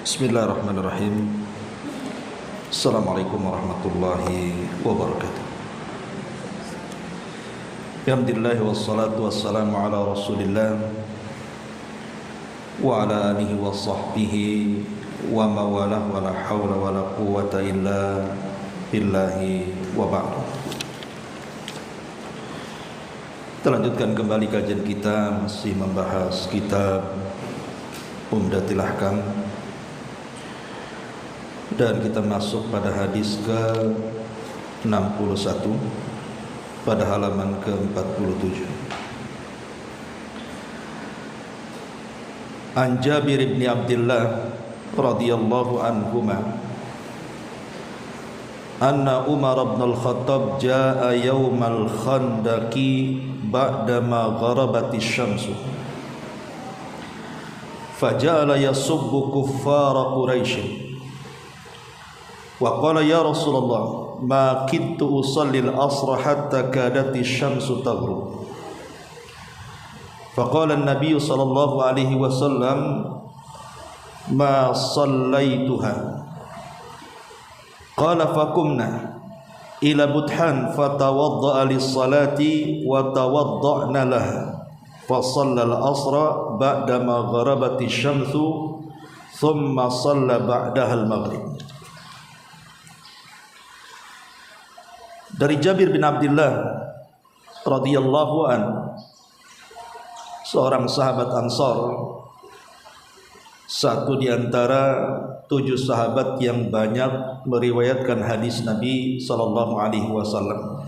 Bismillahirrahmanirrahim. Assalamualaikum warahmatullahi wabarakatuh. Alhamdulillah wassalatu wassalamu ala Rasulillah wa ala alihi wa sahbihi wa mawalah wa la hawla wa la quwwata illa billahi wa ba'du. Kita lanjutkan kembali kajian kita, masih membahas kitab Umdatul Ahkam, dan kita masuk pada hadis ke-61 pada halaman ke-47. An Jabir bin Abdullah radhiyallahu anhuma anna Umar bin al-Khattab jaa yawmal khandaqi ba'dama gharabatis syamsu faja'ala yasubbu kuffara Quraisy wa qala ya Rasulullah ma kittu usalli al-asra hatta kadati syamsu taghrub. Faqala an-nabiy sallallahu alaihi wasallam ma sallaituha. Qala faqumna ila buthan fatawadda'a lis-salati wa tawadda'na laha fa shalla al-asra ba'da ma gharabati syamsu thumma shalla ba'daha al-maghrib. Dari Jabir bin Abdullah radhiyallahu an, seorang sahabat Ansar, satu di antara 7 sahabat yang banyak meriwayatkan hadis Nabi sallallahu alaihi wasallam.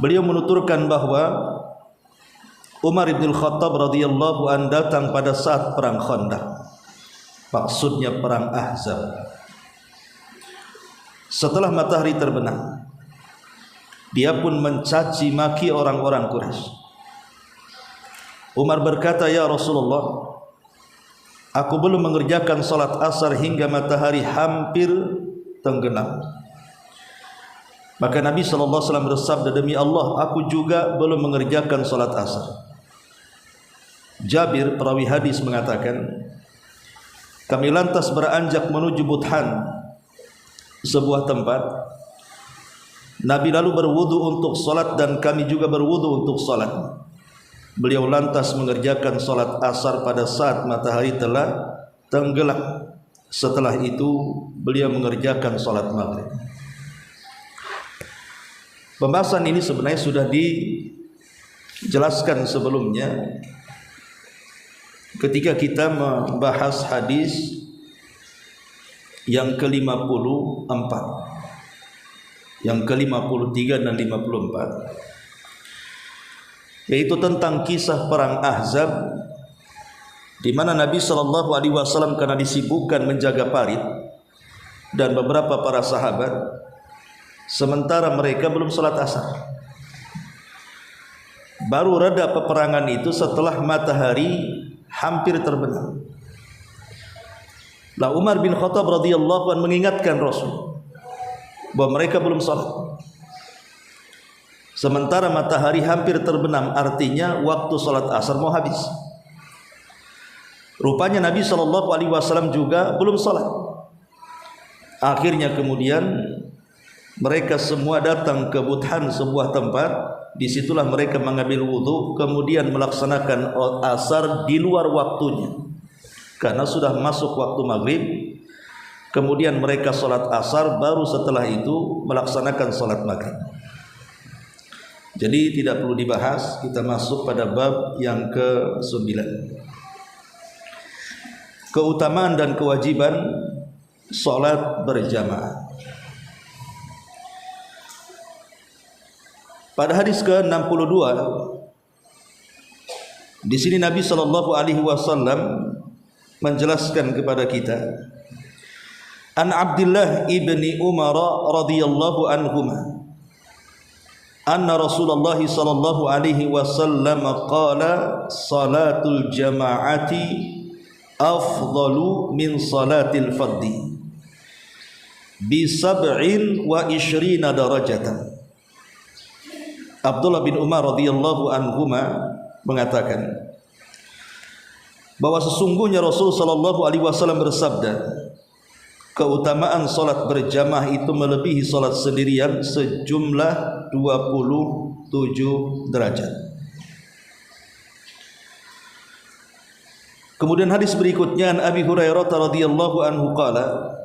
Beliau menuturkan bahwa Umar bin Khattab radhiyallahu an datang pada saat perang Khandaq, maksudnya perang Ahzab. Setelah matahari terbenam, dia pun mencaci maki orang-orang Quraisy. Umar berkata, "Ya Rasulullah, aku belum mengerjakan salat asar hingga matahari hampir tenggelam." Maka Nabi SAW bersabda, "Demi Allah, aku juga belum mengerjakan salat asar." Jabir, perawi hadis, mengatakan, kami lantas beranjak menuju Buthan, sebuah tempat. Nabi lalu berwudu untuk salat dan kami juga berwudu untuk salat. Beliau lantas mengerjakan salat asar pada saat matahari telah tenggelam. Setelah itu beliau mengerjakan salat maghrib. Pembahasan ini sebenarnya sudah dijelaskan sebelumnya ketika kita membahas hadis yang ke-54, yang ke-53 dan 54, yaitu tentang kisah perang Ahzab, di mana Nabi SAW karena disibukkan menjaga parit dan beberapa para sahabat, sementara mereka belum salat asar. Baru reda peperangan itu setelah matahari hampir terbenam. Lah Umar bin Khattab radhiyallahu anhu mengingatkan Rasul bahwa mereka belum salat, sementara matahari hampir terbenam, artinya waktu salat asar mau habis. Rupanya Nabi SAW juga belum salat. Akhirnya kemudian mereka semua datang ke Buthan, sebuah tempat. Disitulah mereka mengambil wudu, kemudian melaksanakan asar di luar waktunya, karena sudah masuk waktu maghrib. Kemudian mereka salat asar, baru setelah itu melaksanakan salat maghrib. Jadi tidak perlu dibahas, kita masuk pada bab yang ke-9, keutamaan dan kewajiban salat berjamaah. Pada hadis ke-62, di sini Nabi SAW menjelaskan kepada kita, An Abdullah ibni Umar radhiyallahu anhuma anna Rasulullah sallallahu alaihi wasallam qala salatul jama'ati afdalu min salatil fardhi bi 27 darajatan. " Abdullah bin Umar radhiyallahu anhuma mengatakan, bahwa sesungguhnya Rasul sallallahu alaihi wasallam bersabda, keutamaan salat berjamaah itu melebihi salat sendirian sejumlah 27 derajat. Kemudian hadis berikutnya, an Abi Hurairah radhiyallahu anhu qala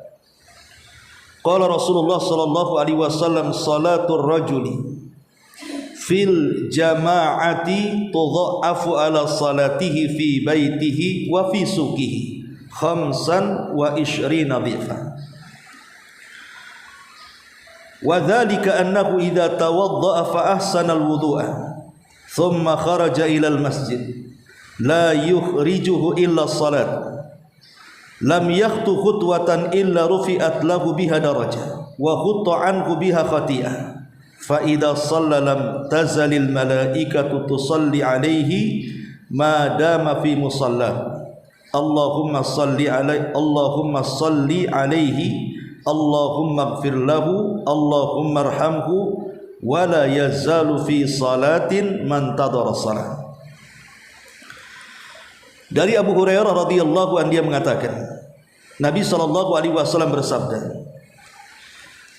Rasulullah sallallahu alaihi wasallam, salatul rajuli fil jama'ati tudha'afu ala salatihi fi baitihi wa fi suqihi khamsan wa ishrina dhifa. Wa dhalika annahu idza tawadda'a fa ahsana al-wudu'a thumma kharaja ila al-masjid la yukhrijuhu illa as-salat lam yakhtu khutwatan illa rufi'at lahu biha darajah wa khutta anhu biha khati'ah fa idza shalla lam tazalil malaikatu tusalli alaihi ma dama fi musalla. Allahumma salli alaihi Allahumma salli alaihi Allahumma ighfir lahu Allahumma arhamhu wa la yazalu fi salatin man tadara salat. Dari Abu Hurairah radhiyallahu anhu, dia mengatakan, Nabi sallallahu alaihi wasallam bersabda,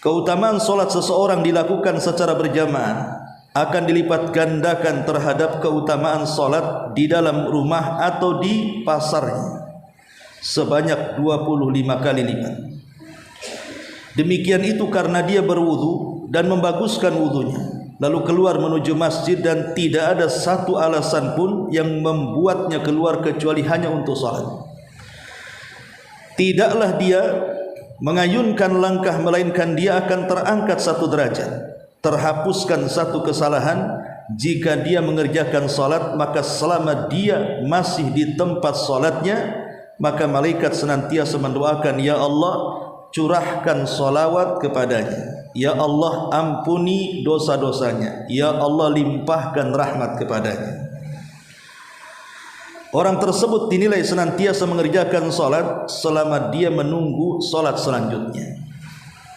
keutamaan salat seseorang dilakukan secara berjamaah akan dilipat gandakan terhadap keutamaan salat di dalam rumah atau di pasarnya sebanyak 25 kali lipat. Demikian itu karena dia berwudu dan membaguskan wudunya, lalu keluar menuju masjid dan tidak ada satu alasan pun yang membuatnya keluar kecuali hanya untuk salat. Tidaklah dia mengayunkan langkah melainkan dia akan terangkat satu derajat, terhapuskan satu kesalahan. Jika dia mengerjakan salat, maka selama dia masih di tempat salatnya, maka malaikat senantiasa mendoakan, ya Allah, curahkan salawat kepadanya, ya Allah, ampuni dosa-dosanya, ya Allah, limpahkan rahmat kepadanya. Orang tersebut dinilai senantiasa mengerjakan salat selama dia menunggu salat selanjutnya.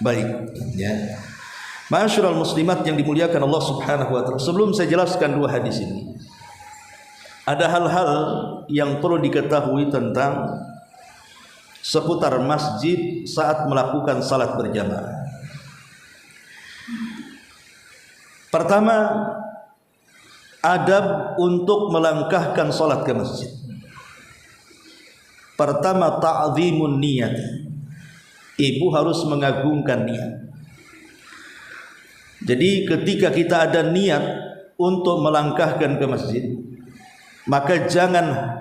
Baik, ya. Ma'asyiral muslimat yang dimuliakan Allah Subhanahu wa taala, sebelum saya jelaskan dua hadis ini, ada hal-hal yang perlu diketahui tentang seputar masjid saat melakukan salat berjamaah. Pertama, adab untuk melangkahkan salat ke masjid. Pertama, ta'zimun niyat. Ibu harus mengagungkan niat. Jadi ketika kita ada niat untuk melangkahkan ke masjid, maka jangan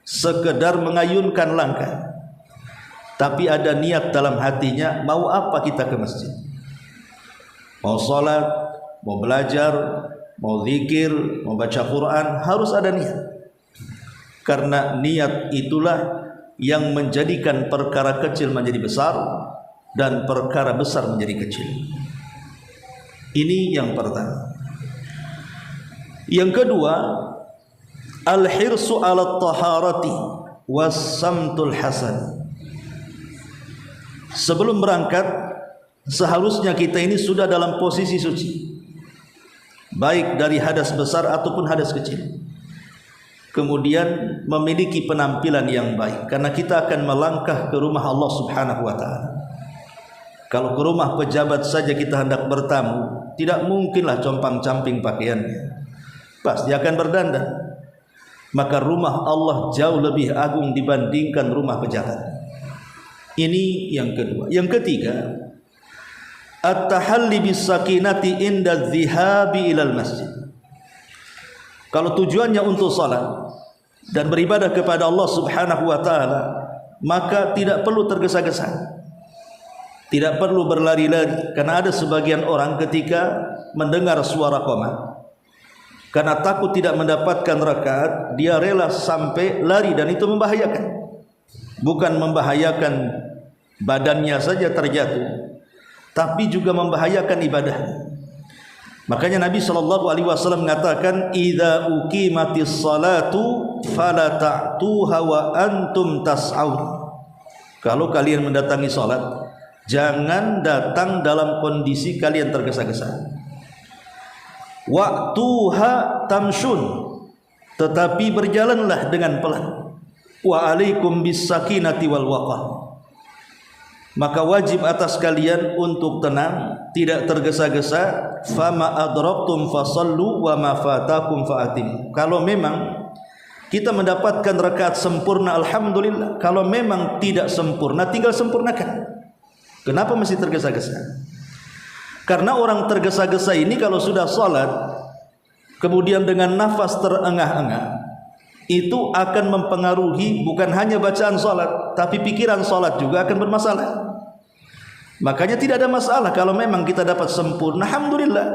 sekedar mengayunkan langkah, tapi ada niat dalam hatinya, mau apa kita ke masjid. Mau salat, mau belajar, mau zikir, mau baca Quran, harus ada niat. Karena niat itulah yang menjadikan perkara kecil menjadi besar dan perkara besar menjadi kecil. Ini yang pertama. Yang kedua, al-hirsu 'ala at-taharati was-samtul hasan. Sebelum berangkat, seharusnya kita ini sudah dalam posisi suci, baik dari hadas besar ataupun hadas kecil. Kemudian memiliki penampilan yang baik, karena kita akan melangkah ke rumah Allah Subhanahu wa taala. Kalau ke rumah pejabat saja kita hendak bertamu, tidak mungkinlah compang-camping pakaiannya, pasti akan berdandan. Maka rumah Allah jauh lebih agung dibandingkan rumah pejabat. Ini yang kedua. Yang ketiga, at-tahalli bis-sakinati inda dhihabi ilal masjid. Kalau tujuannya untuk salat dan beribadah kepada Allah Subhanahu wa taala, maka tidak perlu tergesa-gesa, tidak perlu berlari-lari. Karena ada sebagian orang ketika mendengar suara qomat, karena takut tidak mendapatkan rakaat, dia rela sampai lari, dan itu membahayakan. Bukan membahayakan badannya saja terjatuh, tapi juga membahayakan ibadahnya. Makanya Nabi SAW mengatakan, idza uqimatis salatu fala ta'tuha wa antum tas'aun. Kalau kalian mendatangi salat, jangan datang dalam kondisi kalian tergesa-gesa. Waqtuha tamshun, tetapi berjalanlah dengan pelan. wa alaikum bis sakinati wal waqar. Maka wajib atas kalian untuk tenang, tidak tergesa-gesa. Fama adraktum fasallu wa ma fatakum faatim. Kalau memang kita mendapatkan rakaat sempurna, alhamdulillah. Kalau memang tidak sempurna, tinggal sempurnakan. Kenapa mesti tergesa-gesa? Karena orang tergesa-gesa ini kalau sudah salat kemudian dengan nafas terengah-engah, itu akan mempengaruhi bukan hanya bacaan salat, tapi pikiran salat juga akan bermasalah. Makanya tidak ada masalah kalau memang kita dapat sempurna, alhamdulillah.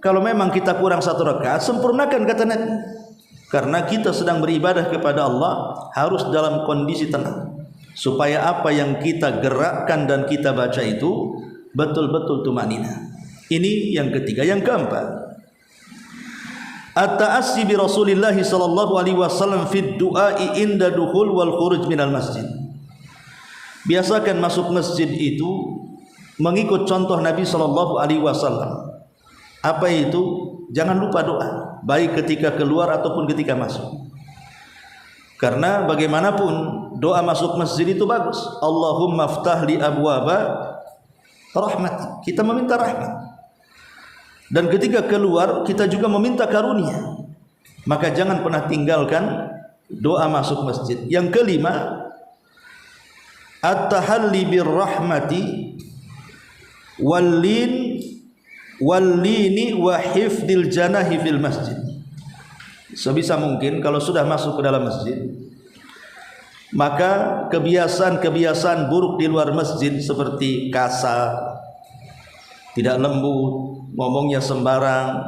Kalau memang kita kurang satu rakaat, sempurnakan, kata Nabi. Karena kita sedang beribadah kepada Allah harus dalam kondisi tenang, supaya apa yang kita gerakkan dan kita baca itu betul-betul tumanina. Ini yang ketiga. Yang keempat, at-ta'assi bi Rasulillah sallallahu alaihi wasallam fi du'ai inda dukhul wal khuruj minal masjid. Biasakan masuk masjid itu mengikut contoh Nabi sallallahu alaihi wasallam. Apa itu? Jangan lupa doa, baik ketika keluar ataupun ketika masuk. Karena bagaimanapun doa masuk masjid itu bagus. Allahumma ftah li abwaba rahmat. Kita meminta rahmat. Dan ketika keluar kita juga meminta karunia. Maka jangan pernah tinggalkan doa masuk masjid. Yang kelima, at-tahalli birrahmati wallini wa hifdil janahi fil masjid. Sebisa mungkin kalau sudah masuk ke dalam masjid, maka kebiasaan-kebiasaan buruk di luar masjid seperti kasar, tidak lembut, ngomongnya sembarang,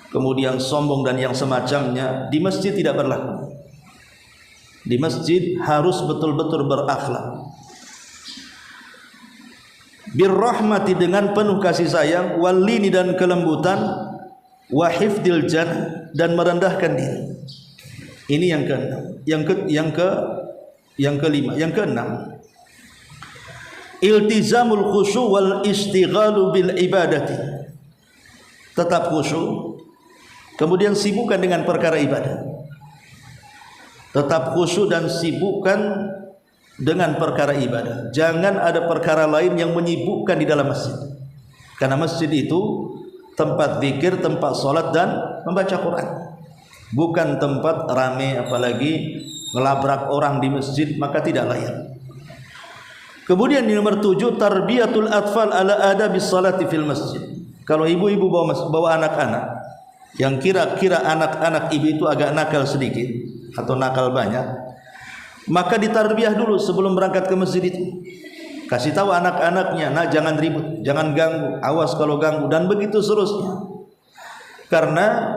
kemudian sombong dan yang semacamnya, di masjid tidak berlaku. Di masjid harus betul-betul berakhlak. Birrahmati dengan penuh kasih sayang, walini dan kelembutan, wa hifdil janah dan merendahkan diri. Ini yang keenam. Yang kelima, yang keenam, iltizamul khusyu' wal istighalu bil ibadati. Tetap khusyuk, kemudian sibukkan dengan perkara ibadah. Tetap khusyuk dan sibukkan dengan perkara ibadah. Jangan ada perkara lain yang menyibukkan di dalam masjid. Karena masjid itu tempat zikir, tempat salat dan membaca Quran. Bukan tempat rame, apalagi melabrak orang di masjid, maka tidak layak. Kemudian yang nomor 7, tarbiyatul atfal ala adabis salati fil masjid. Kalau ibu-ibu bawa anak-anak, yang kira-kira anak-anak ibu itu agak nakal sedikit atau nakal banyak, maka ditarbiyah dulu sebelum berangkat ke masjid itu. Kasih tahu anak-anaknya, nah jangan ribut, jangan ganggu, awas kalau ganggu, dan begitu seterusnya. Karena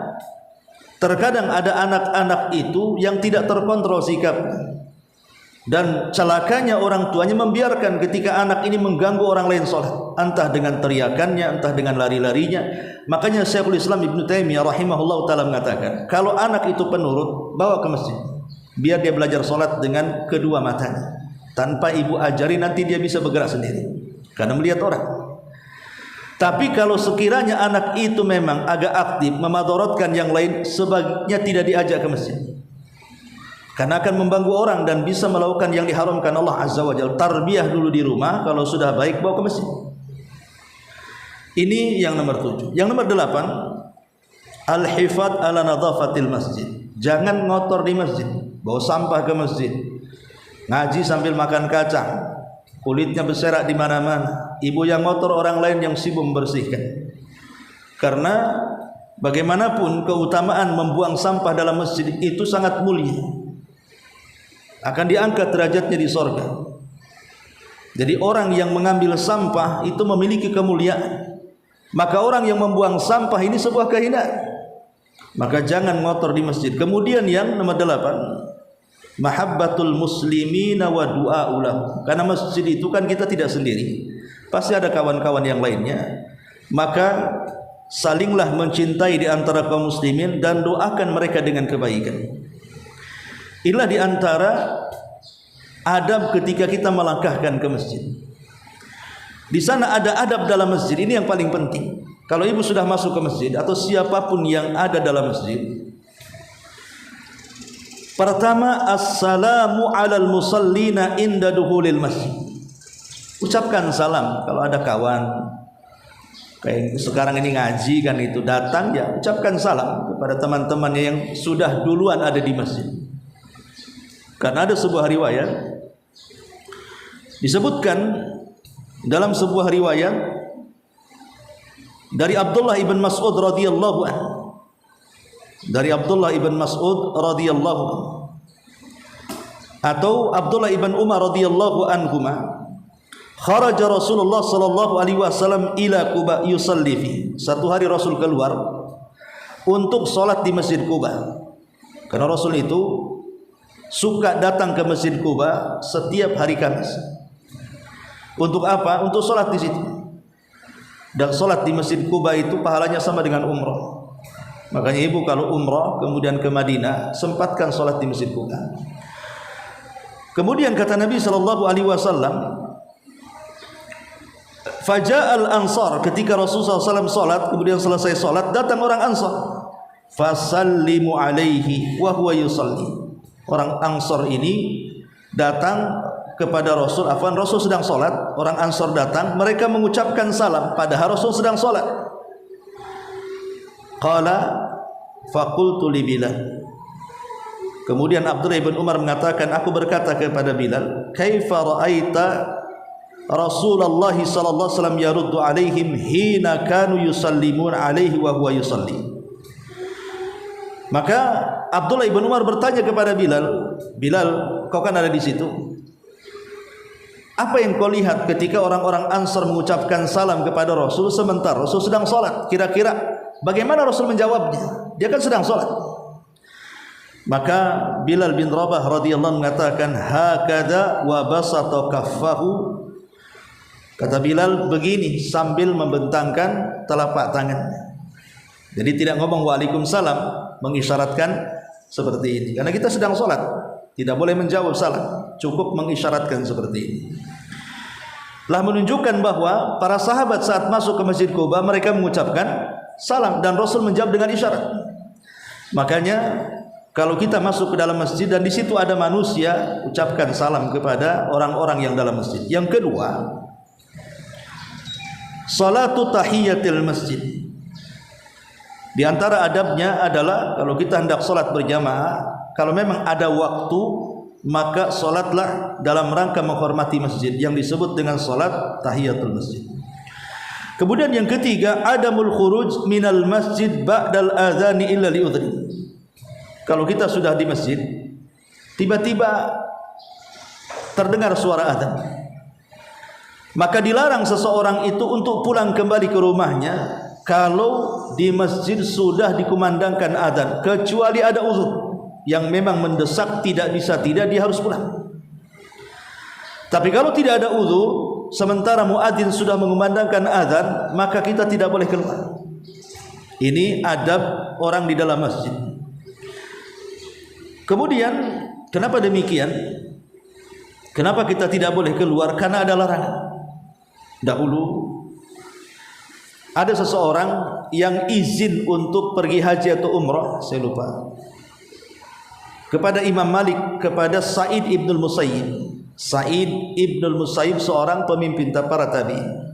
terkadang ada anak-anak itu yang tidak terkontrol sikapnya, dan celakanya orang tuanya membiarkan ketika anak ini mengganggu orang lain sholat, entah dengan teriakannya, entah dengan lari-larinya. Makanya Syekhul Islam Ibnu Taimiyah rahimahullah ta'ala mengatakan, kalau anak itu penurut, bawa ke masjid, biar dia belajar sholat dengan kedua matanya. Tanpa ibu ajari, nanti dia bisa bergerak sendiri karena melihat orang. Tapi kalau sekiranya anak itu memang agak aktif, memadorotkan yang lain, sebaiknya tidak diajak ke masjid, karena akan mengganggu orang dan bisa melakukan yang diharamkan Allah Azza wa Jalla. Tarbiyah dulu di rumah, kalau sudah baik bawa ke masjid. Ini yang nomor 7. Yang nomor 8, al-hifad ala nadhafatil masjid. Jangan ngotor di masjid, bawa sampah ke masjid, ngaji sambil makan kacang, kulitnya berserak di mana-mana. Ibu yang ngotor, orang lain yang sibuk membersihkan. Karena bagaimanapun keutamaan membuang sampah dalam masjid itu sangat mulia, akan diangkat derajatnya di sorga. Jadi orang yang mengambil sampah itu memiliki kemuliaan. Maka orang yang membuang sampah ini sebuah kehinaan. Maka jangan ngotor di masjid. Kemudian yang nomor 8, mahabbatul muslimina wa du'a ulah. Karena masjid itu kan kita tidak sendiri, pasti ada kawan-kawan yang lainnya. Maka salinglah mencintai di antara kaum muslimin dan doakan mereka dengan kebaikan. Inilah di antara adab ketika kita melangkahkan ke masjid. Di sana ada adab dalam masjid, ini yang paling penting. Kalau ibu sudah masuk ke masjid atau siapapun yang ada dalam masjid, Pertama, assalamu alal musallina inda duhulil masjid. Ucapkan salam kalau ada kawan kayak sekarang ini ngaji kan, itu datang ya ucapkan salam kepada teman-teman yang sudah duluan ada di masjid. Karena ada sebuah riwayat disebutkan dalam sebuah riwayat dari Abdullah ibn Mas'ud radhiyallahu anhu, dari Abdullah ibn Mas'ud radhiyallahu anhu atau Abdullah ibn Umar radhiyallahu anhuma, kharaja Rasulullah sallallahu alaihi wasallam ila Quba yusalli fi. Satu hari Rasul keluar untuk salat di Masjid Quba. Karena Rasul itu suka datang ke Masjid Quba setiap hari Kamis. Untuk apa? Untuk salat di situ. Dan salat di Masjid Quba itu pahalanya sama dengan umrah. Makanya ibu kalau umrah kemudian ke Madinah, sempatkan salat di Masjid Quba. Kemudian kata Nabi sallallahu alaihi wasallam, faja'al ansar, ketika Rasulullah SAW salat, kemudian selesai salat, datang orang Ansar. Fasallimu alaihi wa huwa yusalli. Orang Ansar ini datang kepada Rasul, Rasul sedang salat, orang Ansar datang, mereka mengucapkan salam padahal Rasul sedang salat. Qala faqultu li Bilal. Kemudian Abdullah bin Umar mengatakan, aku berkata kepada Bilal, kaifa ra'aita Rasulullah sallallahu alaihi wasallam yaruddu alaihim hina kanu yusallimun alaihi wa huwa yusalli. Maka Abdullah bin Umar bertanya kepada Bilal, Bilal, kau kan ada di situ. Apa yang kau lihat ketika orang-orang Ansar mengucapkan salam kepada Rasul sementara Rasul sedang salat? Kira-kira bagaimana Rasul menjawabnya? Dia kan sedang salat. Maka Bilal bin Rabah radhiyallahu mengatakan, hakada wa basata kaffahu. Kata Bilal begini sambil membentangkan telapak tangannya. Jadi tidak ngomong waalaikumsalam, mengisyaratkan seperti ini. Karena kita sedang sholat, tidak boleh menjawab salam, cukup mengisyaratkan seperti ini. Lah menunjukkan bahwa para sahabat saat masuk ke Masjid Quba mereka mengucapkan salam dan Rasul menjawab dengan isyarat. Makanya kalau kita masuk ke dalam masjid dan di situ ada manusia, ucapkan salam kepada orang-orang yang dalam masjid. Yang kedua, salatu tahiyatil masjid. Di antara adabnya adalah kalau kita hendak salat berjamaah, kalau memang ada waktu, maka salatlah dalam rangka menghormati masjid yang disebut dengan salat tahiyatul masjid. Kemudian yang ketiga, adamul khuruj minal masjid ba'dal adzani illa liudhri. Kalau kita sudah di masjid, tiba-tiba terdengar suara azan, maka dilarang seseorang itu untuk pulang kembali ke rumahnya kalau di masjid sudah dikumandangkan azan, kecuali ada uzur yang memang mendesak, tidak bisa tidak, dia harus pulang. Tapi kalau tidak ada uzur, sementara muadzin sudah mengumandangkan azan, maka kita tidak boleh keluar. Ini adab orang di dalam masjid. Kemudian kenapa demikian? Kenapa kita tidak boleh keluar? Karena ada larangan. Dahulu ada seseorang yang izin untuk pergi haji atau umrah, saya lupa, kepada Imam Malik, kepada Sa'id ibnul Musayyib. Sa'id ibnul Musayyib seorang pemimpin para tabi'in.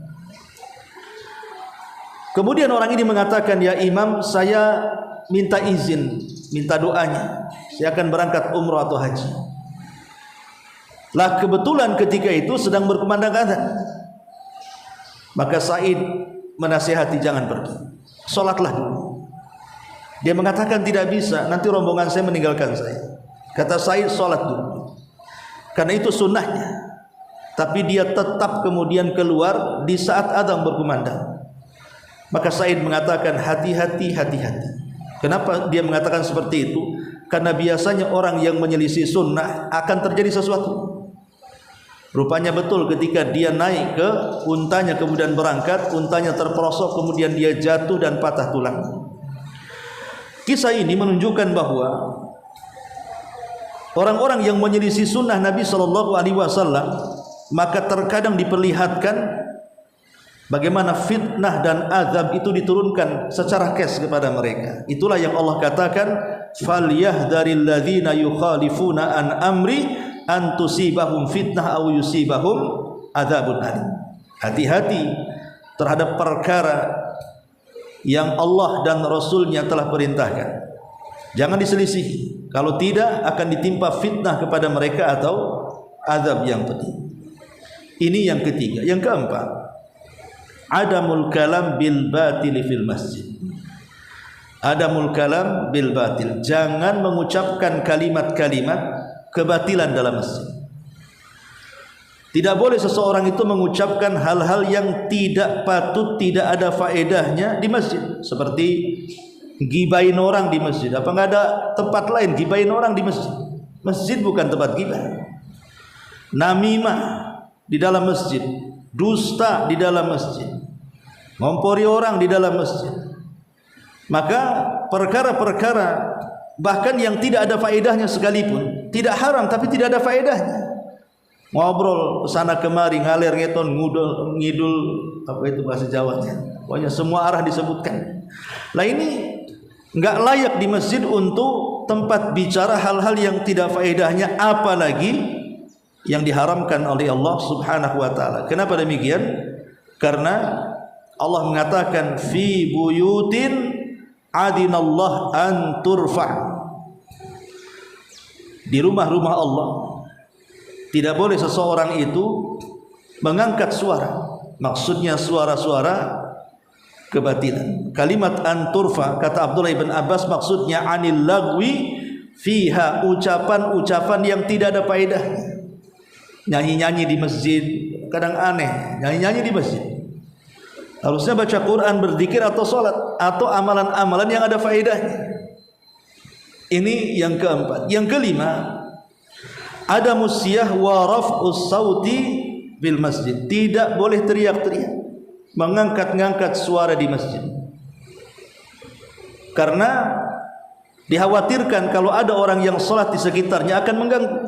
Kemudian orang ini mengatakan, ya Imam, saya minta izin, minta doanya, saya akan berangkat umrah atau haji. Lah kebetulan ketika itu sedang berkumandang azan. Maka Sa'id menasihati, jangan pergi, sholatlah dulu. Dia mengatakan tidak bisa, nanti rombongan saya meninggalkan saya. Kata Sa'id, sholat dulu, karena itu sunnahnya. Tapi dia tetap kemudian keluar di saat azan berkumandang. Maka Sa'id mengatakan, hati-hati, hati-hati. Kenapa dia mengatakan seperti itu? Karena biasanya orang yang menyelisih sunnah akan terjadi sesuatu. Rupanya betul ketika dia naik ke untanya kemudian berangkat, untanya terperosok, kemudian dia jatuh dan patah tulang. Kisah ini menunjukkan bahwa orang-orang yang menyelisih sunnah Nabi SAW, maka terkadang diperlihatkan bagaimana fitnah dan azab itu diturunkan secara kes kepada mereka. Itulah yang Allah katakan, falyahdharil ladzina yukhalifuna an amri an tusibahum fitnah aw yusibahum adzabun alim. Hati-hati terhadap perkara yang Allah dan Rasulnya telah perintahkan. Jangan diselisihi, kalau tidak akan ditimpa fitnah kepada mereka atau azab yang pedih. Ini yang ketiga. Yang keempat, adamul kalam bil batil fil masjid. Adamul kalam bil batil, jangan mengucapkan kalimat-kalimat kebatilan dalam masjid. Tidak boleh seseorang itu mengucapkan hal-hal yang tidak patut, tidak ada faedahnya di masjid. Seperti gibahin orang di masjid. Apa enggak ada tempat lain gibahin orang di masjid? Masjid bukan tempat gibah. Namimah di dalam masjid, dusta di dalam masjid, ngompori orang di dalam masjid. Maka perkara-perkara bahkan yang tidak ada faedahnya sekalipun, tidak haram tapi tidak ada faedahnya. Ngobrol kesana kemari, ngalir ngeton, ngidul, apa itu bahasa Jawanya, pokoknya semua arah disebutkan. Lah ini enggak layak di masjid untuk tempat bicara hal-hal yang tidak faedahnya, apalagi yang diharamkan oleh Allah Subhanahu wa taala. Kenapa demikian? Karena Allah mengatakan fi buyutin adinallah an turfa. Di rumah-rumah Allah tidak boleh seseorang itu mengangkat suara. Maksudnya suara-suara kebatilan. Kalimat anturfa, kata Abdullah ibn Abbas, maksudnya anil lagwi fiha, ucapan-ucapan yang tidak ada faedahnya. Nyanyi-nyanyi di masjid, kadang aneh, nyanyi-nyanyi di masjid. Harusnya baca Quran, berzikir atau sholat, atau amalan-amalan yang ada faedahnya. Ini yang keempat. Yang kelima, ada musyah wa raf'us sauti bil masjid. Tidak boleh teriak-teriak, mengangkat-ngangkat suara di masjid. Karena dikhawatirkan kalau ada orang yang sholat di sekitarnya akan mengganggu.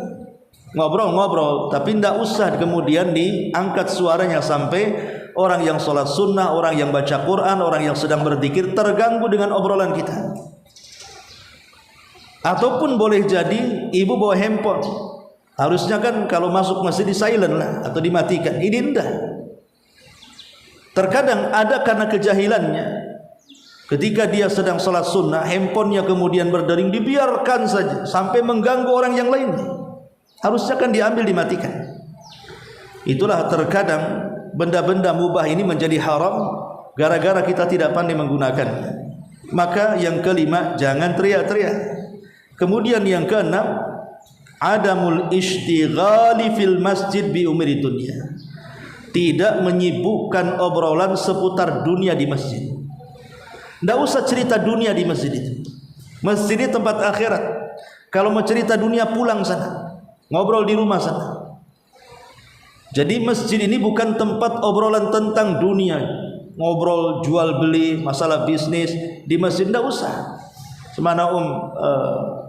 Ngobrol-ngobrol, tapi tidak usah kemudian diangkat suaranya sampai orang yang sholat sunnah, orang yang baca Quran, orang yang sedang berzikir terganggu dengan obrolan kita. Ataupun boleh jadi ibu bawa handphone. Harusnya kan kalau masuk masjid di silent lah atau dimatikan. Ini enggak. Terkadang ada karena kejahilannya, ketika dia sedang salat sunnah, handphonenya kemudian berdering, dibiarkan saja sampai mengganggu orang yang lain. Harusnya kan diambil, dimatikan. Itulah terkadang benda-benda mubah ini menjadi haram gara-gara kita tidak pandai menggunakannya. Maka yang kelima, jangan teriak-teriak. Kemudian yang keenam, adamul ishtighali fil masjid bi umuri dunya. Tidak menyibukkan obrolan seputar dunia di masjid. Tidak usah cerita dunia di masjid itu. Masjid ini tempat akhirat. Kalau mau cerita dunia pulang sana, ngobrol di rumah sana. Jadi masjid ini bukan tempat obrolan tentang dunia, ngobrol jual beli, masalah bisnis. Di masjid tidak usah. Semana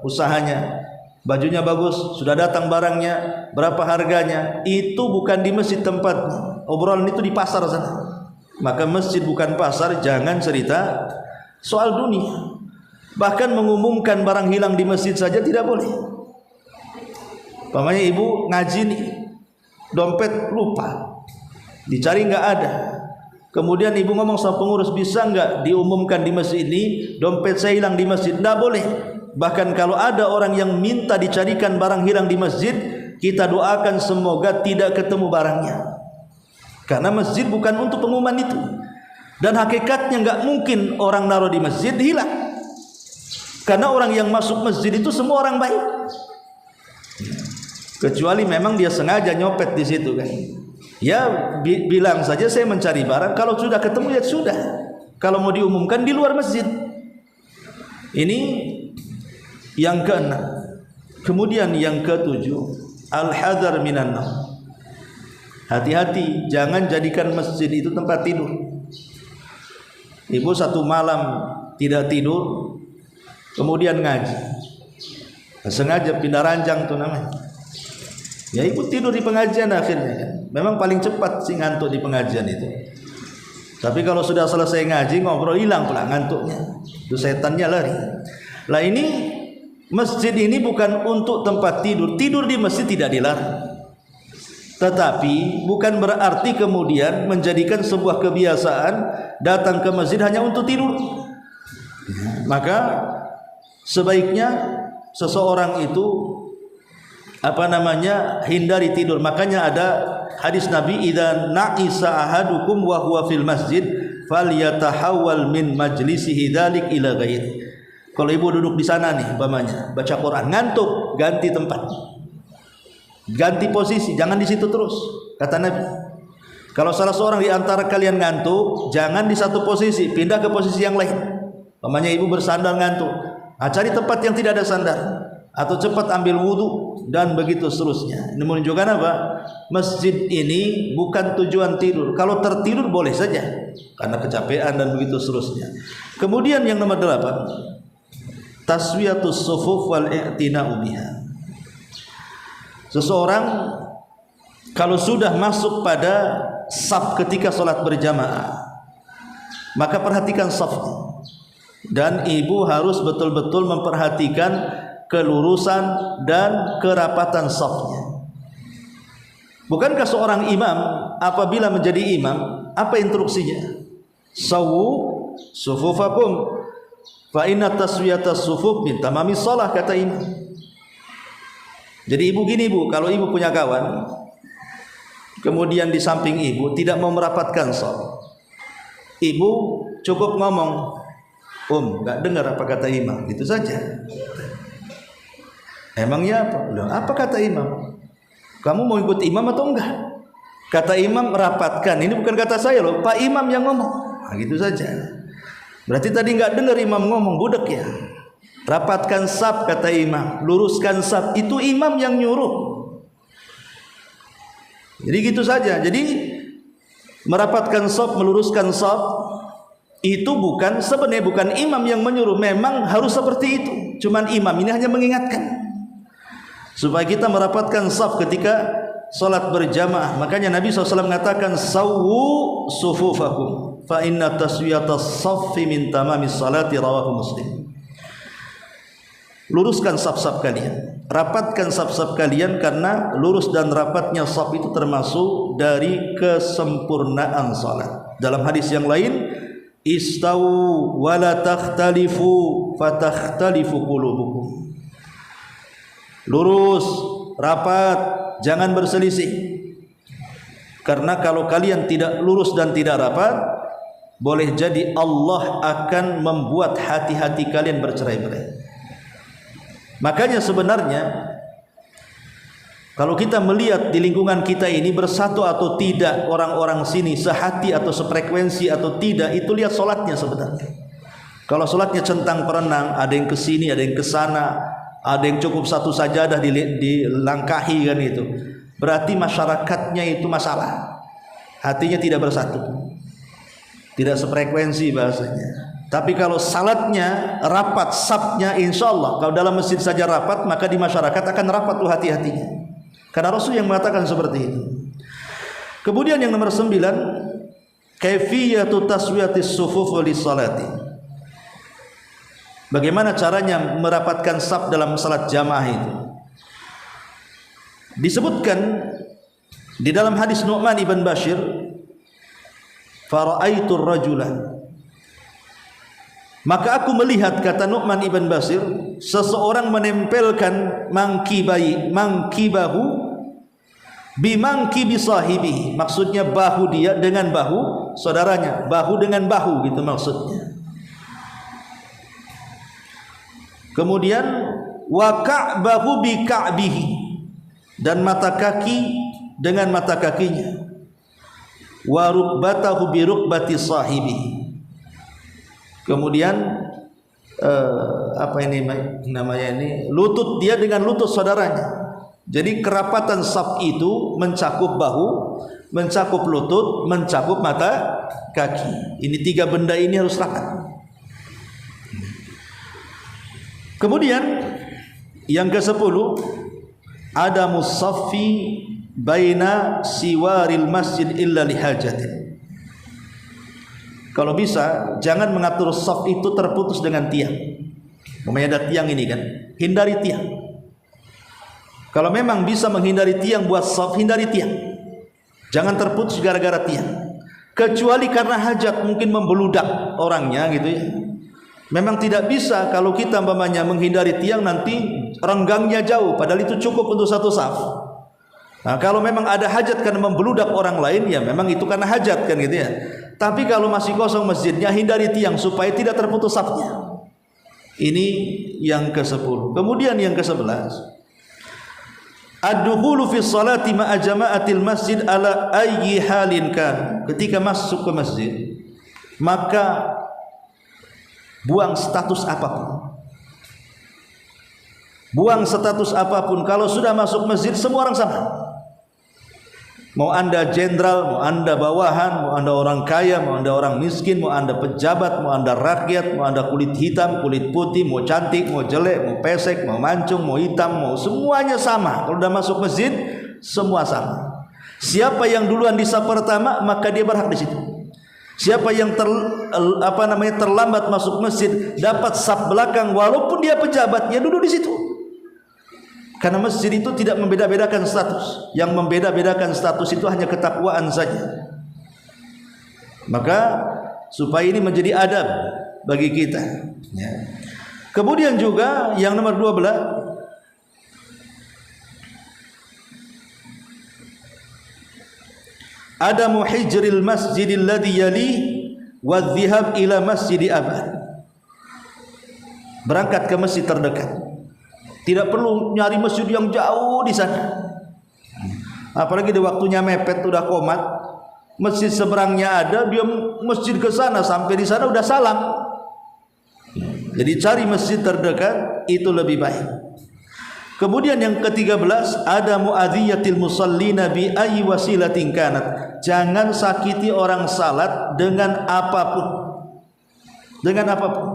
usahanya, bajunya bagus, sudah datang barangnya, berapa harganya, itu bukan di masjid tempatnya. Obrolan itu di pasar sana. Maka masjid bukan pasar, jangan cerita soal dunia. Bahkan mengumumkan barang hilang di masjid saja tidak boleh. Pamannya ibu ngaji nih, dompet lupa, dicari nggak ada. Kemudian ibu ngomong sama pengurus, bisa nggak diumumkan di masjid ini dompet saya hilang di masjid? Tidak boleh. Bahkan kalau ada orang yang minta dicarikan barang hilang di masjid, kita doakan semoga tidak ketemu barangnya. Karena masjid bukan untuk pengumuman itu. Dan hakikatnya nggak mungkin orang naruh di masjid hilang. Karena orang yang masuk masjid itu semua orang baik. Kecuali memang dia sengaja nyopet di situ kan. Ya bilang saja saya mencari barang, kalau sudah ketemu ya sudah. Kalau mau diumumkan di luar masjid. Ini yang keenam. Kemudian yang ketujuh, al-hadar minan naum. Hati-hati, jangan jadikan masjid itu tempat tidur. Ibu satu malam tidak tidur, kemudian ngaji. Sengaja pindah ranjang tuh namanya. Ya ibu tidur di pengajian akhirnya kan. Memang paling cepat sih ngantuk di pengajian itu. Tapi kalau sudah selesai ngaji, ngobrol hilang pula ngantuknya. Itu setannya lari. Lah ini masjid ini bukan untuk tempat tidur. Tidur di masjid tidak dilarang. Tetapi bukan berarti kemudian menjadikan sebuah kebiasaan datang ke masjid hanya untuk tidur. Maka sebaiknya seseorang itu hindari tidur. Makanya ada hadis Nabi, idza na'isa ahadukum wa huwa fil masjid falyatahawwal min majlisihi dzalik ila ghairi. Kalau ibu duduk di sana nih umpamanya baca Quran, ngantuk, ganti tempat. Ganti posisi, jangan di situ terus. Kata Nabi, kalau salah seorang di antara kalian ngantuk, jangan di satu posisi, pindah ke posisi yang lain. Umpamanya ibu bersandar ngantuk, cari tempat yang tidak ada sandar, atau cepat ambil wudu, dan begitu seterusnya. Ini menunjukkan apa? Masjid ini bukan tujuan tidur. Kalau tertidur boleh saja karena kecapean dan begitu seterusnya. Kemudian yang nomor 8, taswiyatus sufuf wal i'tina'u biha. Seseorang kalau sudah masuk pada saf ketika sholat berjamaah, maka perhatikan safnya. Dan ibu harus betul-betul memperhatikan kelurusan dan kerapatan safnya. Bukankah seorang imam apabila menjadi imam, apa instruksinya? Sawu sufufakum fa inna taswiyatas sufuf min tamamis shalah, kata imam. Jadi ibu gini bu, kalau ibu punya kawan, kemudian di samping ibu tidak mau merapatkan saf, ibu cukup ngomong, nggak dengar apa kata imam, itu saja. Emangnya apa? Loh, apa kata imam? Kamu mau ikut imam atau enggak? Kata imam rapatkan, ini bukan kata saya loh, Pak Imam yang ngomong. Nah, gitu saja. Berarti tadi nggak dengar imam ngomong, budak ya. Rapatkan saf kata imam, luruskan saf, itu imam yang nyuruh. Jadi gitu saja. Jadi merapatkan saf, meluruskan saf itu sebenarnya bukan imam yang menyuruh, memang harus seperti itu. Cuman imam ini hanya mengingatkan supaya kita merapatkan saf ketika salat berjamaah. Makanya Nabi SAW mengatakan sawu sufufakum fa inna taswiyatas saffi min tamamis salati, rawahu Muslim. Luruskan saf-saf kalian, rapatkan saf-saf kalian, karena lurus dan rapatnya saf itu termasuk dari kesempurnaan salat. Dalam hadis yang lain, istawu wa la takhtalifu fatakhtalifu qulubukum. Lurus, rapat, jangan berselisih. Karena kalau kalian tidak lurus dan tidak rapat, boleh jadi Allah akan membuat hati-hati kalian bercerai-berai. Makanya sebenarnya kalau kita melihat di lingkungan kita ini bersatu atau tidak orang-orang sini, sehati atau sefrekuensi atau tidak, itu lihat sholatnya sebenarnya. Kalau sholatnya centang perenang, ada yang ke sini, ada yang ke sana, ada yang cukup satu sajadah dilangkahi kan, itu berarti masyarakatnya itu masalah, hatinya tidak bersatu, tidak sefrekuensi bahasanya. Tapi kalau salatnya rapat, safnya insya Allah, kalau dalam masjid saja rapat, maka di masyarakat akan rapat tuh hati-hatinya. Karena Rasul yang mengatakan seperti itu. Kemudian yang nomor 9, kaifiyatu taswiyatis sufuf lis salati. Bagaimana caranya merapatkan saf dalam salat jamaah itu? Disebutkan di dalam hadis Nu'man ibn Bashir, fara'aitu rajula, maka aku melihat, kata Nu'man ibn Bashir, seseorang menempelkan mangkibahu bimangkibi sahibi, maksudnya bahu dia dengan bahu saudaranya, bahu dengan bahu gitu maksudnya. Kemudian wa ka'bahu bi ka'bihi, dan mata kaki dengan mata kakinya, wa rukbatahu bi rukbati sahibi. Kemudian apa ini namanya ini, lutut dia dengan lutut saudaranya. Jadi kerapatan saf itu mencakup bahu, mencakup lutut, mencakup mata kaki. Ini 3 benda ini harus rapat. Kemudian yang ke-10, ada musaffi baina siwaril masjid illa lihajatin. Kalau bisa jangan mengatur saf itu terputus dengan tiang. Umpamanya ada tiang ini kan, hindari tiang. Kalau memang bisa menghindari tiang buat saf, hindari tiang. Jangan terputus gara-gara tiang. Kecuali karena hajat, mungkin membeludak orangnya gitu ya. Memang tidak bisa kalau kita umpamanya menghindari tiang, nanti renggangnya jauh, padahal itu cukup untuk satu saf. Nah, kalau memang ada hajat karena membeludak orang lain, ya memang itu karena hajat kan gitu ya. Tapi kalau masih kosong masjidnya, hindari tiang supaya tidak terputus safnya. Ini yang ke-10. Kemudian yang ke-11, ad-dukhulu fi sholati ma'a jama'atil masjid ala ayyi halin kan. Ketika masuk ke masjid, maka buang status apapun. Buang status apapun. Kalau sudah masuk masjid, semua orang sama. Mau Anda jenderal, mau Anda bawahan, mau Anda orang kaya, mau Anda orang miskin, mau Anda pejabat, mau Anda rakyat, mau Anda kulit hitam, kulit putih, mau cantik, mau jelek, mau pesek, mau mancung, mau hitam, mau semuanya sama. Kalau sudah masuk masjid, semua sama. Siapa yang duluan di saf pertama, maka dia berhak di situ. Siapa yang terlambat masuk masjid, dapat saf belakang walaupun dia pejabat, dia duduk di situ. Karena masjid itu tidak membeda-bedakan status. Yang membeda-bedakan status itu hanya ketakwaan saja. Maka supaya ini menjadi adab bagi kita ya. Kemudian juga yang nomor 12, ada muhijril masjidil ladzi yali wadh-dhihab ila masjidi abad. Berangkat ke masjid terdekat. Tidak perlu nyari masjid yang jauh di sana. Apalagi di waktunya mepet udah komat, masjid seberangnya ada, dia masjid ke sana, sampai di sana udah salam. Jadi cari masjid terdekat itu lebih baik. Kemudian yang ke-13, ada muadhiyatil musallina bi ayyi wasilatin kanat. Jangan sakiti orang salat dengan apapun. Dengan apapun.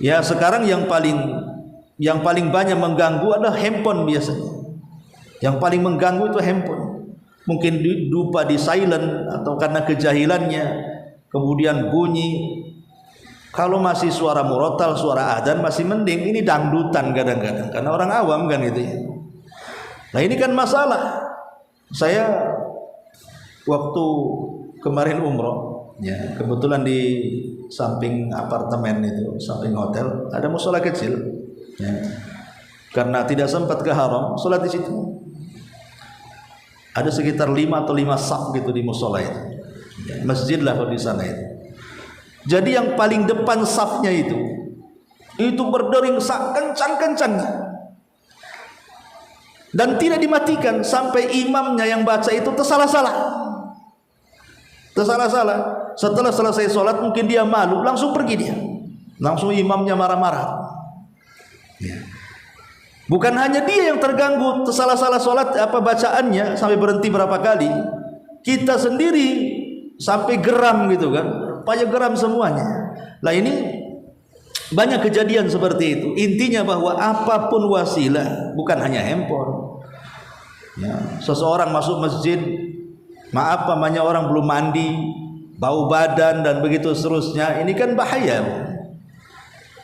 Ya, sekarang yang paling banyak mengganggu adalah handphone biasanya. Yang paling mengganggu itu handphone. Mungkin lupa di silent atau karena kejahilannya, kemudian bunyi. Kalau masih suara murotal, suara adzan masih mending. Ini dangdutan kadang-kadang karena orang awam kan itu ya. Nah ini kan masalah. Saya waktu kemarin umroh ya, kebetulan di samping apartemen itu, samping hotel ada mushola kecil. Ya. Karena tidak sempat ke haram, sholat di situ. Ada sekitar 5 atau 5 saf gitu di mushola itu. Ya, masjid lah kalau di sana itu. Jadi yang paling depan safnya itu berdering kencang-kencangnya. Dan tidak dimatikan sampai imamnya yang baca itu tersalah-salah. Setelah selesai sholat mungkin dia malu, langsung pergi dia. Langsung imamnya marah-marah. Ya. Bukan hanya dia yang terganggu tersalah-salah sholat bacaannya sampai berhenti berapa kali, kita sendiri sampai geram gitu kan, payah geram semuanya. Lah ini banyak kejadian seperti itu. Intinya bahwa apapun wasilah, bukan hanya handphone. Ya, seseorang masuk masjid, orang belum mandi, bau badan dan begitu seterusnya, ini kan bahaya.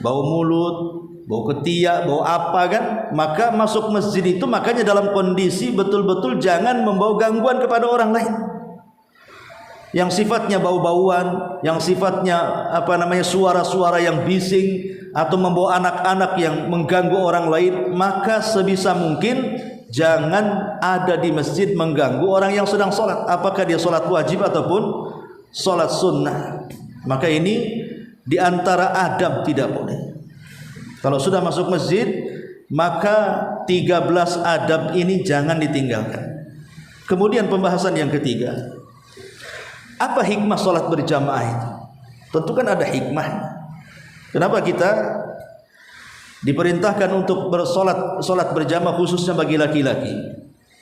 Bau mulut, bau ketiak, bau apa kan? Maka masuk masjid itu makanya dalam kondisi betul-betul jangan membawa gangguan kepada orang lain. Yang sifatnya bau-bauan, yang sifatnya suara-suara yang bising atau membawa anak-anak yang mengganggu orang lain, maka sebisa mungkin jangan ada di masjid mengganggu orang yang sedang sholat, apakah dia sholat wajib ataupun sholat sunnah. Maka ini diantara adab tidak boleh. Kalau sudah masuk masjid, maka 13 adab ini jangan ditinggalkan. Kemudian pembahasan yang ketiga, apa hikmah sholat berjamaah itu? Tentu kan ada hikmah. Kenapa kita diperintahkan untuk sholat berjamaah khususnya bagi laki-laki,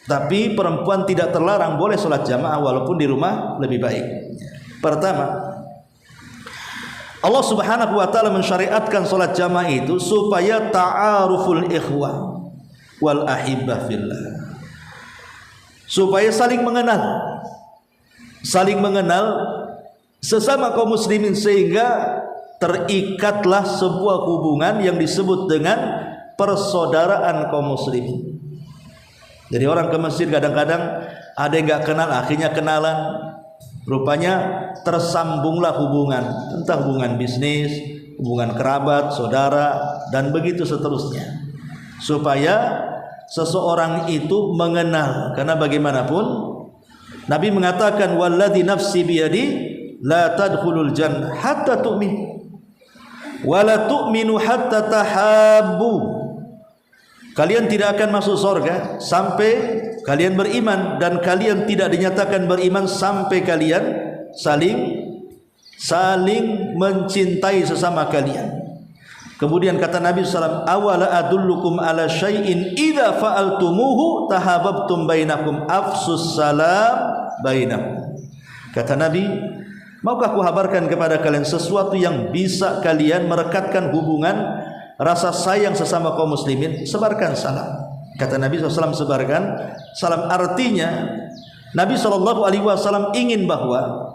tapi perempuan tidak terlarang boleh sholat jamaah walaupun di rumah lebih baik. Pertama, Allah Subhanahu wa taala mensyariatkan salat jamaah itu supaya ta'aruful ikhwah wal ahibbah fillah. Supaya saling mengenal sesama kaum muslimin, sehingga terikatlah sebuah hubungan yang disebut dengan persaudaraan kaum muslimin. Jadi orang ke masjid kadang-kadang ada yang nggak kenal, akhirnya kenalan. Rupanya tersambunglah hubungan, entah hubungan bisnis, hubungan kerabat, saudara, dan begitu seterusnya. Supaya seseorang itu mengenal, karena bagaimanapun Nabi mengatakan walladzi nafsi biyadi la tadkhulul jannah hatta tu'min wa la tu'minu hatta tahabbu. Kalian tidak akan masuk surga sampai kalian beriman, dan kalian tidak dinyatakan beriman sampai kalian saling mencintai sesama kalian. Kemudian kata Nabi SAW, awala adullukum ala syai'in idza fa'altumuhu tahabbtum bainakum afsus salam bainakum. Kata Nabi, maukah aku kabarkan kepada kalian sesuatu yang bisa kalian merekatkan hubungan rasa sayang sesama kaum muslimin? Sebarkan salam. Kata Nabi SAW, sebarkan salam. Artinya Nabi SAW ingin bahwa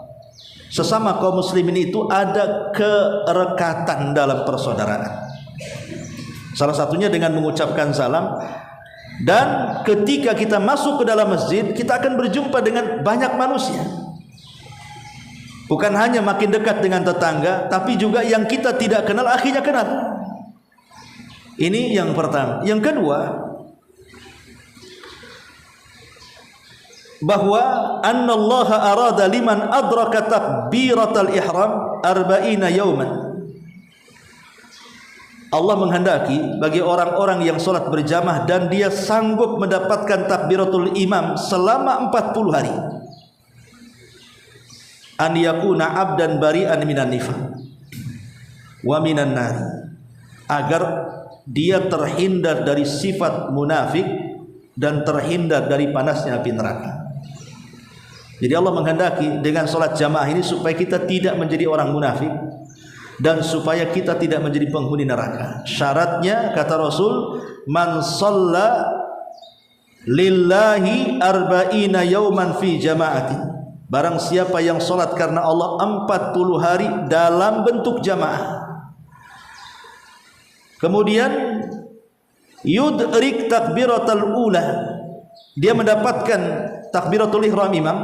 sesama kaum muslimin itu ada kerekatan dalam persaudaraan. Salah satunya dengan mengucapkan salam. Dan ketika kita masuk ke dalam masjid, kita akan berjumpa dengan banyak manusia. Bukan hanya makin dekat dengan tetangga, tapi juga yang kita tidak kenal akhirnya kenal. Ini yang pertama. Yang kedua, bahwa annallaha arada liman adraka takbiratal ihram 40 yauman. Allah menghendaki bagi orang-orang yang salat berjamaah dan dia sanggup mendapatkan takbiratul imam selama 40 hari, an yakuna abdan bari'an minan nifaq wa minan nar, agar dia terhindar dari sifat munafik dan terhindar dari panasnya api neraka. Jadi Allah menghendaki dengan salat jamaah ini supaya kita tidak menjadi orang munafik dan supaya kita tidak menjadi penghuni neraka. Syaratnya kata Rasul, man shalla lillahi arba'ina yauman fi jama'atin. Barang siapa yang salat karena Allah 40 hari dalam bentuk jamaah. Kemudian yudrik takbiratul ula, dia mendapatkan takbiratul ihram imam,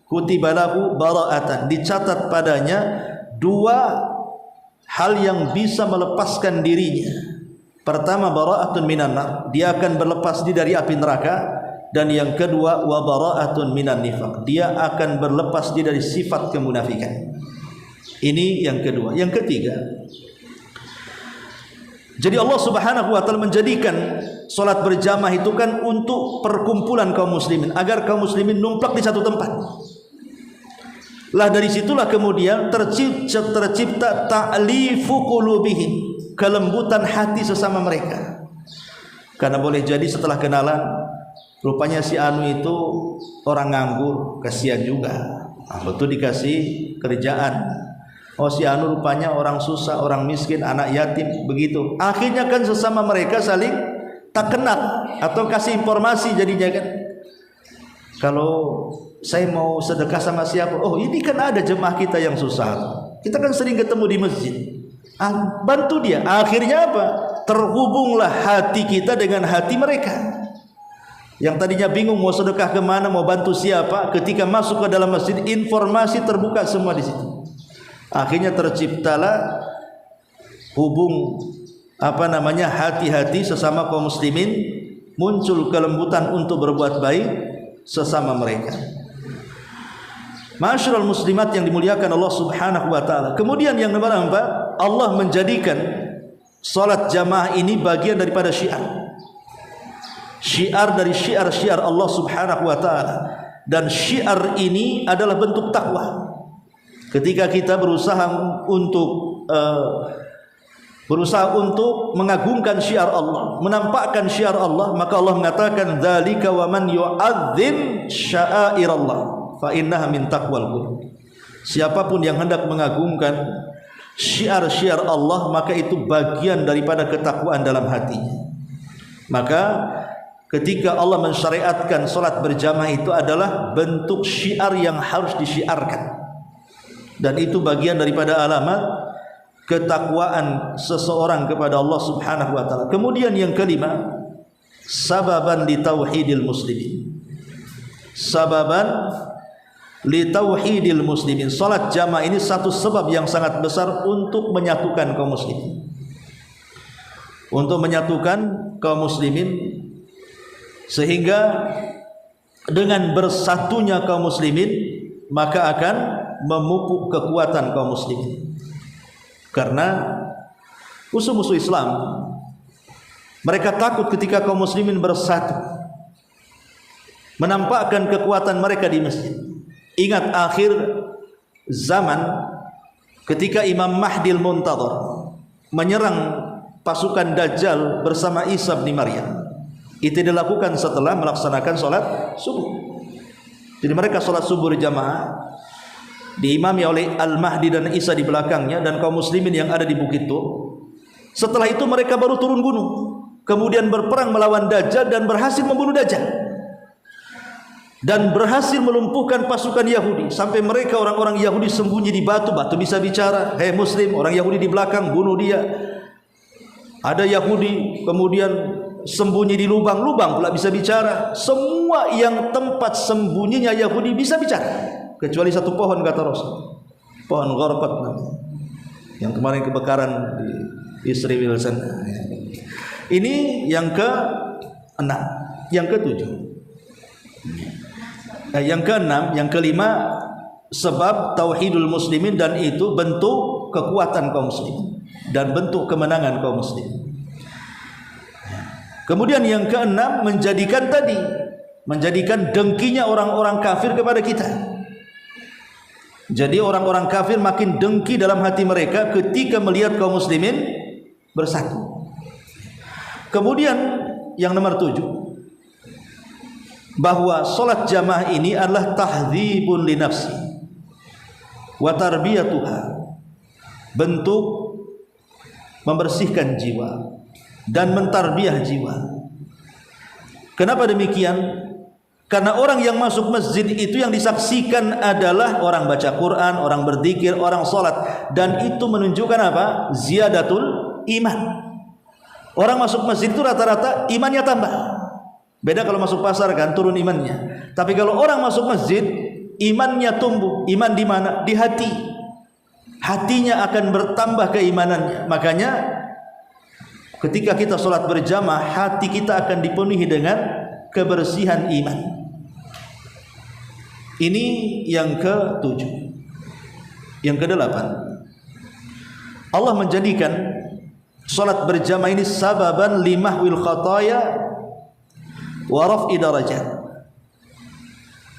kutiba lahu bara'atan, dicatat padanya dua hal yang bisa melepaskan dirinya. Pertama, bara'atun minan nar, dia akan berlepas diri dari api neraka. Dan yang kedua, wa bara'atun minan nifaq, dia akan berlepas diri dari sifat kemunafikan. Ini yang kedua. Yang ketiga, jadi Allah Subhanahu wa taala menjadikan salat berjamaah itu kan untuk perkumpulan kaum muslimin, agar kaum muslimin numplak di satu tempat. Lah dari situlah kemudian tercipta ta'lifu qulubihim, kelembutan hati sesama mereka. Karena boleh jadi setelah kenalan, rupanya si anu itu orang nganggur, kasihan juga. Betul dikasih kerjaan. Oh si anu rupanya orang susah, orang miskin, anak yatim, begitu. Akhirnya kan sesama mereka saling tak kenal atau kasih informasi jadinya kan. Kalau saya mau sedekah sama siapa? Oh ini kan ada jemaah kita yang susah. Kita kan sering ketemu di masjid. Bantu dia. Akhirnya apa? Terhubunglah hati kita dengan hati mereka. Yang tadinya bingung mau sedekah kemana, mau bantu siapa, ketika masuk ke dalam masjid, informasi terbuka semua di situ. Akhirnya terciptalah hati-hati sesama kaum muslimin, muncul kelembutan untuk berbuat baik sesama mereka. Ma'asyiral muslimat yang dimuliakan Allah Subhanahu wa taala. Kemudian yang nomor 4, Allah menjadikan salat jamaah ini bagian daripada syiar dari syiar Allah Subhanahu wa taala, dan syiar ini adalah bentuk takwa. Ketika kita berusaha untuk mengagungkan syiar Allah, menampakkan syiar Allah, maka Allah mengatakan dzalika wa man yu'azzim sya'airallah fa innaha min taqwal qulub. Siapapun yang hendak mengagungkan syiar-syiar Allah, maka itu bagian daripada ketakwaan dalam hatinya. Maka ketika Allah mensyariatkan salat berjamaah itu adalah bentuk syiar yang harus disyiarkan. Dan itu bagian daripada alamat ketakwaan seseorang kepada Allah Subhanahu wa taala. Kemudian yang kelima, sababan li tauhidil muslimin. Sababan li tauhidil muslimin. Salat jamaah ini satu sebab yang sangat besar untuk menyatukan kaum muslimin. Untuk menyatukan kaum muslimin, sehingga dengan bersatunya kaum muslimin maka akan memupuk kekuatan kaum muslimin. Karena musuh-musuh Islam mereka takut ketika kaum muslimin bersatu, menampakkan kekuatan mereka di masjid. Ingat akhir zaman ketika Imam Mahdi al-Muntadhar menyerang pasukan Dajjal bersama Isa bin Maryam. Itu dilakukan setelah melaksanakan sholat subuh. Jadi mereka sholat subuh berjamaah, diimami oleh Al-Mahdi dan Isa di belakangnya, dan kaum muslimin yang ada di Bukit Tur. Setelah itu mereka baru turun gunung, kemudian berperang melawan Dajjal dan berhasil membunuh Dajjal, dan berhasil melumpuhkan pasukan Yahudi, sampai mereka orang-orang Yahudi sembunyi di batu. Batu bisa bicara, hei muslim, orang Yahudi di belakang, bunuh dia. Ada Yahudi kemudian sembunyi di lubang-lubang pula bisa bicara. Semua yang tempat sembunyinya Yahudi bisa bicara, kecuali satu pohon, kata Rasul, pohon Gharqad yang kemarin kebakaran di Israel sana. Ini yang ke-6. Yang ke-7, yang ke-6, yang kelima, sebab tauhidul muslimin, dan itu bentuk kekuatan kaum muslimin dan bentuk kemenangan kaum muslimin. Kemudian yang ke-6, menjadikan dengkinya orang-orang kafir kepada kita. Jadi orang-orang kafir makin dengki dalam hati mereka ketika melihat kaum muslimin bersatu. Kemudian yang nomor 7, bahwa solat jamaah ini adalah tahdzibun li nafsi wa tarbiyatuha, bentuk membersihkan jiwa dan mentarbiyah jiwa. Kenapa demikian? Karena orang yang masuk masjid itu yang disaksikan adalah orang baca Quran, orang berzikir, orang sholat, dan itu menunjukkan apa? Ziyadatul iman. Orang masuk masjid itu rata-rata imannya tambah. Beda kalau masuk pasar kan, turun imannya. Tapi kalau orang masuk masjid, imannya tumbuh. Iman di mana? Di hati. Hatinya akan bertambah keimanannya. Makanya ketika kita sholat berjamaah, hati kita akan dipenuhi dengan kebersihan iman. Ini yang ke-7. Yang ke-8, Allah menjadikan sholat berjamaah ini sababan limahwil khataya wa raf'i darajat,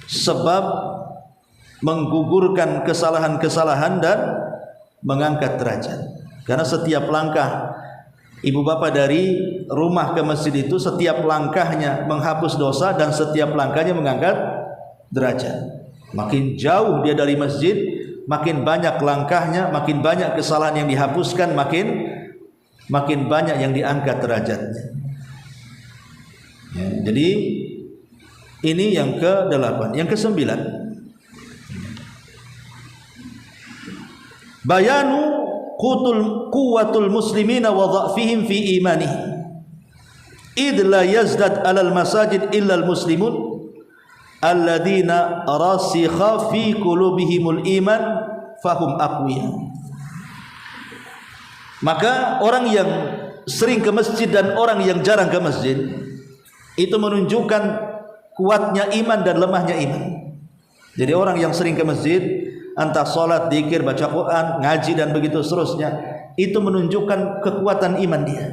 sebab menggugurkan kesalahan-kesalahan dan mengangkat derajat. Karena setiap langkah ibu bapak dari rumah ke masjid itu, setiap langkahnya menghapus dosa dan setiap langkahnya mengangkat derajat. Makin jauh dia dari masjid, makin banyak langkahnya, makin banyak kesalahan yang dihapuskan, makin banyak yang diangkat derajatnya. Ya, jadi ini yang ke-8. Yang ke-9, bayanu quwwatul muslimina wa dha'fihim fi imanihi id la yazdad alal masajid illa al muslimun alladzina rasikha fi qulubihimul iman fahum aqwiya. Maka orang yang sering ke masjid dan orang yang jarang ke masjid itu menunjukkan kuatnya iman dan lemahnya iman. Jadi orang yang sering ke masjid, entah sholat, dzikir, baca Quran, ngaji dan begitu seterusnya, itu menunjukkan kekuatan iman dia.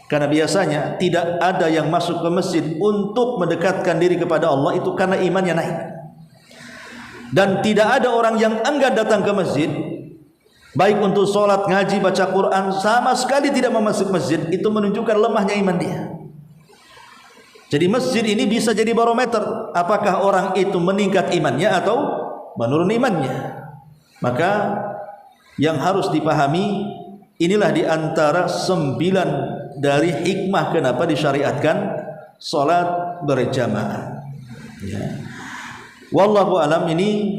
Karena biasanya tidak ada yang masuk ke masjid untuk mendekatkan diri kepada Allah itu karena imannya naik. Dan tidak ada orang yang enggan datang ke masjid, baik untuk sholat, ngaji, baca Quran, sama sekali tidak memasuk masjid, itu menunjukkan lemahnya iman dia. Jadi masjid ini bisa jadi barometer apakah orang itu meningkat imannya atau menurun imannya. Maka yang harus dipahami, inilah diantara 9 dari hikmah kenapa disyariatkan salat berjamaah. Ya. Wallahu alam, ini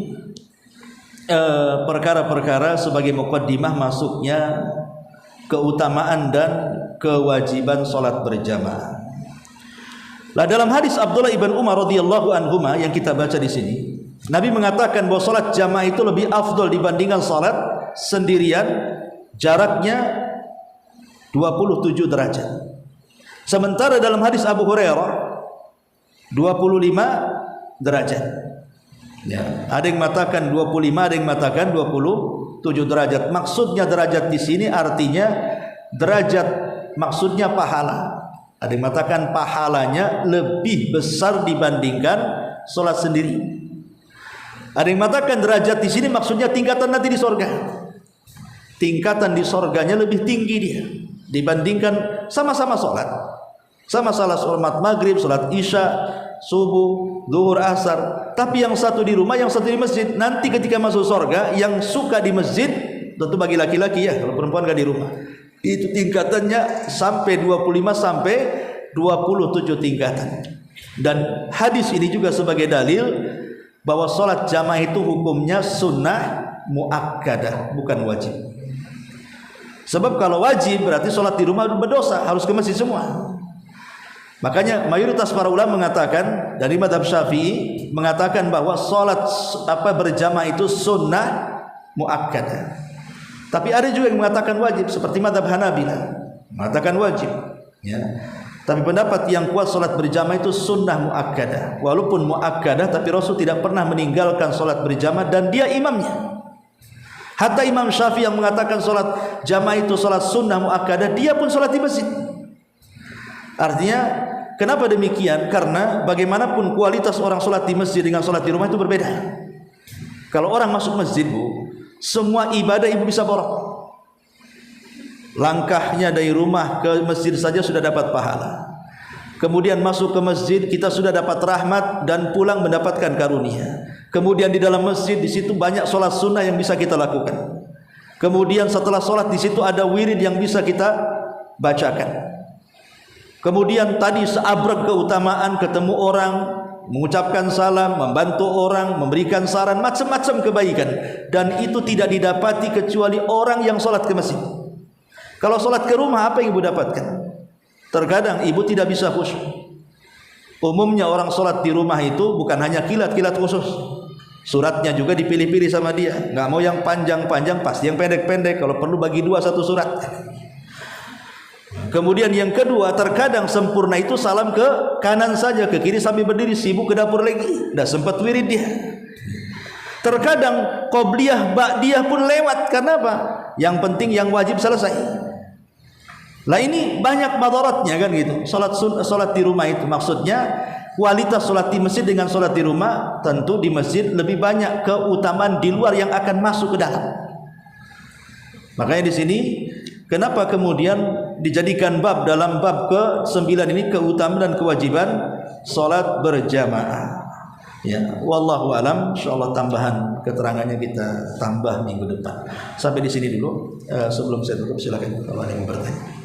perkara-perkara sebagai muqaddimah masuknya keutamaan dan kewajiban salat berjamaah. Lah dalam hadis Abdullah ibn Umar radhiyallahu anhuma yang kita baca di sini, Nabi mengatakan bahwa salat jamaah itu lebih afdal dibandingkan salat sendirian, jaraknya 27 derajat. Sementara dalam hadis Abu Hurairah 25 derajat. Ya, ada yang mengatakan 25, ada yang mengatakan 27 derajat. Maksudnya derajat di sini artinya derajat, maksudnya pahala. Ada yang mengatakan pahalanya lebih besar dibandingkan sholat sendiri. Ada yang mengatakan derajat di sini maksudnya tingkatan nanti di sorga. Tingkatan di sorganya lebih tinggi dia dibandingkan sama-sama sholat. Sama-sama sholat maghrib, sholat isya, subuh, zuhur, asar. Tapi yang satu di rumah, yang satu di masjid. Nanti ketika masuk sorga, yang suka di masjid, tentu bagi laki-laki ya, kalau perempuan gak di rumah, itu tingkatannya sampai 25 sampai 27 tingkatan. Dan hadis ini juga sebagai dalil bahwa sholat jamaah itu hukumnya sunnah muakkadah, bukan wajib. Sebab kalau wajib berarti sholat di rumah berdosa, harus ke masjid semua. Makanya mayoritas para ulama mengatakan, dari mazhab Syafi'i mengatakan bahwa sholat berjamaah itu sunnah muakkadah. Tapi ada juga yang mengatakan wajib, seperti mazhab Hanabilah mengatakan wajib. Ya. Tapi pendapat yang kuat sholat berjamaah itu sunnah muakkadah. Walaupun muakkadah, tapi Rasul tidak pernah meninggalkan sholat berjamaah dan dia imamnya. Hatta Imam Syafi'i yang mengatakan sholat jamaah itu sholat sunnah muakkadah, dia pun sholat di masjid. Artinya, kenapa demikian? Karena bagaimanapun kualitas orang sholat di masjid dengan sholat di rumah itu berbeda. Kalau orang masuk masjid, Bu, semua ibadah ibu bisa borong. Langkahnya dari rumah ke masjid saja sudah dapat pahala. Kemudian masuk ke masjid kita sudah dapat rahmat dan pulang mendapatkan karunia. Kemudian di dalam masjid di situ banyak sholat sunnah yang bisa kita lakukan. Kemudian setelah sholat di situ ada wirid yang bisa kita bacakan. Kemudian tadi seabrek keutamaan, ketemu orang, mengucapkan salam, membantu orang, memberikan saran, macam-macam kebaikan. Dan itu tidak didapati kecuali orang yang sholat ke masjid. Kalau sholat ke rumah, apa yang ibu dapatkan? Terkadang ibu tidak bisa khusyuk. Umumnya orang sholat di rumah itu bukan hanya kilat-kilat khusus, suratnya juga dipilih-pilih sama dia. Nggak mau yang panjang-panjang, pasti yang pendek-pendek. Kalau perlu bagi dua satu surat. Kemudian yang kedua, terkadang sempurna itu salam ke kanan saja, ke kiri sambil berdiri, sibuk ke dapur lagi, tidak sempat wirid dia. Terkadang qobliyah ba'diyah pun lewat. Karena apa? Yang penting yang wajib selesai. Lah ini banyak madaratnya kan gitu. Salat di rumah itu maksudnya kualitas salat di masjid dengan salat di rumah, tentu di masjid lebih banyak keutamaan di luar yang akan masuk ke dalam. Makanya di sini kenapa kemudian dijadikan bab dalam bab ke-9 ini keutamaan dan kewajiban salat berjamaah. Ya, wallahu alam. Insyaallah tambahan keterangannya kita tambah minggu depan. Sampai di sini dulu. Sebelum saya tutup silakan kalau ada yang bertanya.